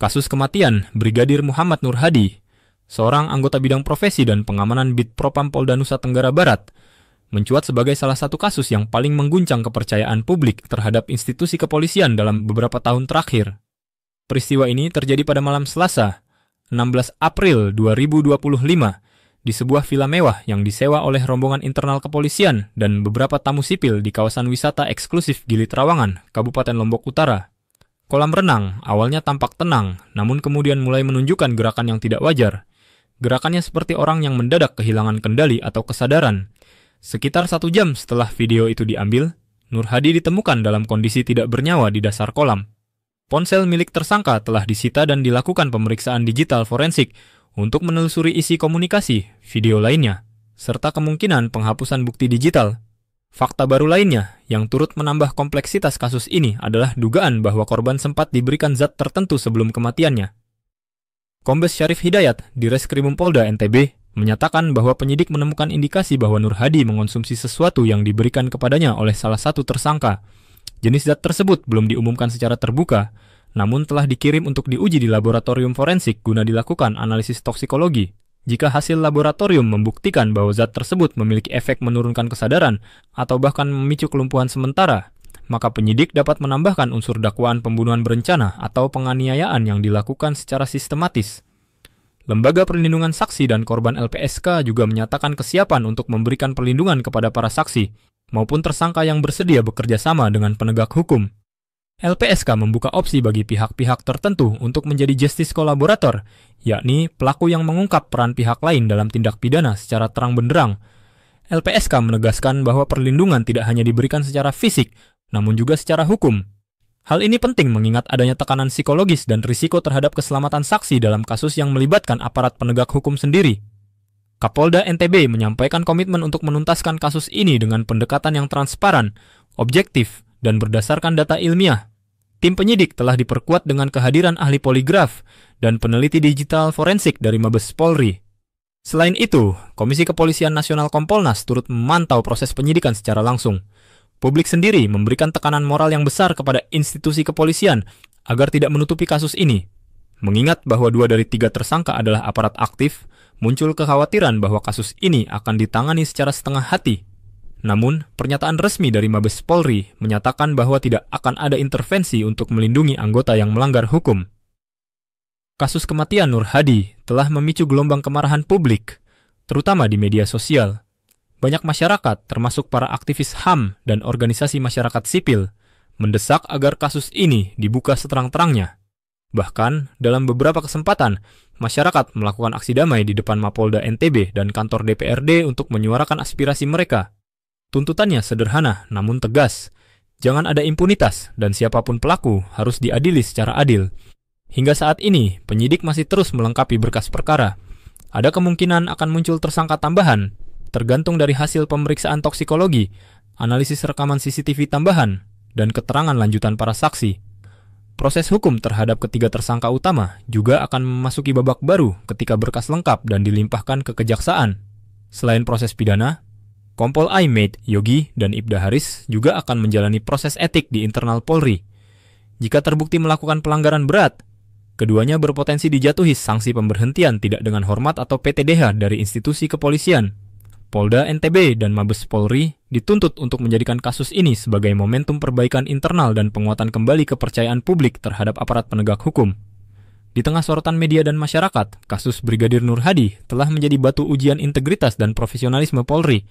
Kasus kematian Brigadir Muhammad Nur Hadi, seorang anggota bidang profesi dan pengamanan Bid Propam Polda Nusa Tenggara Barat, mencuat sebagai salah satu kasus yang paling mengguncang kepercayaan publik terhadap institusi kepolisian dalam beberapa tahun terakhir. Peristiwa ini terjadi pada malam Selasa, 16 April 2025, di sebuah villa mewah yang disewa oleh rombongan internal kepolisian dan beberapa tamu sipil di kawasan wisata eksklusif Gili Trawangan, Kabupaten Lombok Utara. Kolam renang awalnya tampak tenang, namun kemudian mulai menunjukkan gerakan yang tidak wajar. Gerakannya seperti orang yang mendadak kehilangan kendali atau kesadaran. Sekitar 1 jam setelah video itu diambil, Nur Hadi ditemukan dalam kondisi tidak bernyawa di dasar kolam. Ponsel milik tersangka telah disita dan dilakukan pemeriksaan digital forensik untuk menelusuri isi komunikasi, video lainnya, serta kemungkinan penghapusan bukti digital. Fakta baru lainnya yang turut menambah kompleksitas kasus ini adalah dugaan bahwa korban sempat diberikan zat tertentu sebelum kematiannya. Kombes Syarif Hidayat di Reskrimum Polda NTB menyatakan bahwa penyidik menemukan indikasi bahwa Nur Hadi mengonsumsi sesuatu yang diberikan kepadanya oleh salah satu tersangka. Jenis zat tersebut belum diumumkan secara terbuka, namun telah dikirim untuk diuji di laboratorium forensik guna dilakukan analisis toksikologi. Jika hasil laboratorium membuktikan bahwa zat tersebut memiliki efek menurunkan kesadaran atau bahkan memicu kelumpuhan sementara, maka penyidik dapat menambahkan unsur dakwaan pembunuhan berencana atau penganiayaan yang dilakukan secara sistematis. Lembaga Perlindungan Saksi dan Korban LPSK juga menyatakan kesiapan untuk memberikan perlindungan kepada para saksi maupun tersangka yang bersedia bekerja sama dengan penegak hukum. LPSK membuka opsi bagi pihak-pihak tertentu untuk menjadi justice kolaborator, yakni pelaku yang mengungkap peran pihak lain dalam tindak pidana secara terang benderang. LPSK menegaskan bahwa perlindungan tidak hanya diberikan secara fisik, namun juga secara hukum. Hal ini penting mengingat adanya tekanan psikologis dan risiko terhadap keselamatan saksi dalam kasus yang melibatkan aparat penegak hukum sendiri. Kapolda NTB menyampaikan komitmen untuk menuntaskan kasus ini dengan pendekatan yang transparan, objektif, dan berdasarkan data ilmiah. Tim penyidik telah diperkuat dengan kehadiran ahli poligraf dan peneliti digital forensik dari Mabes Polri. Selain itu, Komisi Kepolisian Nasional Kompolnas turut memantau proses penyidikan secara langsung. Publik sendiri memberikan tekanan moral yang besar kepada institusi kepolisian agar tidak menutupi kasus ini. Mengingat bahwa 2 dari 3 tersangka adalah aparat aktif, muncul kekhawatiran bahwa kasus ini akan ditangani secara setengah hati. Namun, pernyataan resmi dari Mabes Polri menyatakan bahwa tidak akan ada intervensi untuk melindungi anggota yang melanggar hukum. Kasus kematian Nur Hadi telah memicu gelombang kemarahan publik, terutama di media sosial. Banyak masyarakat, termasuk para aktivis HAM dan organisasi masyarakat sipil, mendesak agar kasus ini dibuka seterang-terangnya. Bahkan, dalam beberapa kesempatan, masyarakat melakukan aksi damai di depan Mapolda NTB dan kantor DPRD untuk menyuarakan aspirasi mereka. Tuntutannya sederhana namun tegas. Jangan ada impunitas dan siapapun pelaku harus diadili secara adil. Hingga saat ini, penyidik masih terus melengkapi berkas perkara. Ada kemungkinan akan muncul tersangka tambahan, tergantung dari hasil pemeriksaan toksikologi, analisis rekaman CCTV tambahan, dan keterangan lanjutan para saksi. Proses hukum terhadap ketiga tersangka utama juga akan memasuki babak baru ketika berkas lengkap dan dilimpahkan ke kejaksaan. Selain proses pidana, Kompol Aimed, Yogi, dan Ibda Haris juga akan menjalani proses etik di internal Polri. Jika terbukti melakukan pelanggaran berat, keduanya berpotensi dijatuhi sanksi pemberhentian tidak dengan hormat atau PTDH dari institusi kepolisian. Polda NTB dan Mabes Polri dituntut untuk menjadikan kasus ini sebagai momentum perbaikan internal dan penguatan kembali kepercayaan publik terhadap aparat penegak hukum. Di tengah sorotan media dan masyarakat, kasus Brigadir Nur Hadi telah menjadi batu ujian integritas dan profesionalisme Polri